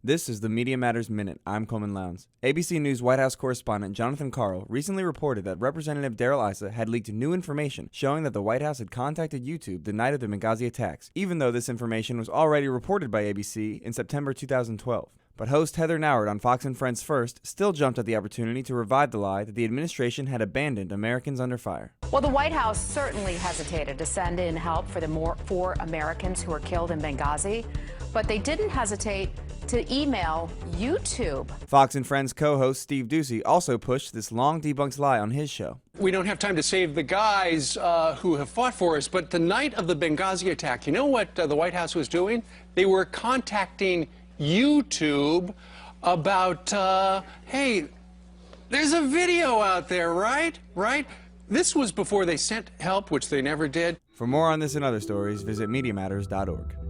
This is the Media Matters Minute. I'm Coleman Lowndes. ABC News White House correspondent Jonathan Karl recently reported that Representative Darrell Issa had leaked new information showing that the White House had contacted YouTube the night of the Benghazi attacks, even though this information was already reported by ABC in September 2012. But host Heather Nauert on Fox & Friends First still jumped at the opportunity to revive the lie that the administration had abandoned Americans under fire. Well, the White House certainly hesitated to send in help for the 4 Americans who were killed in Benghazi, but they didn't hesitate to email YouTube. Fox & Friends co-host Steve Doocy also pushed this long debunked lie on his show. We don't have time to save the guys who have fought for us, but the night of the Benghazi attack, you know what the White House was doing? They were contacting YouTube about, hey, there's a video out there, right? This was before they sent help, which they never did. For more on this and other stories, visit MediaMatters.org.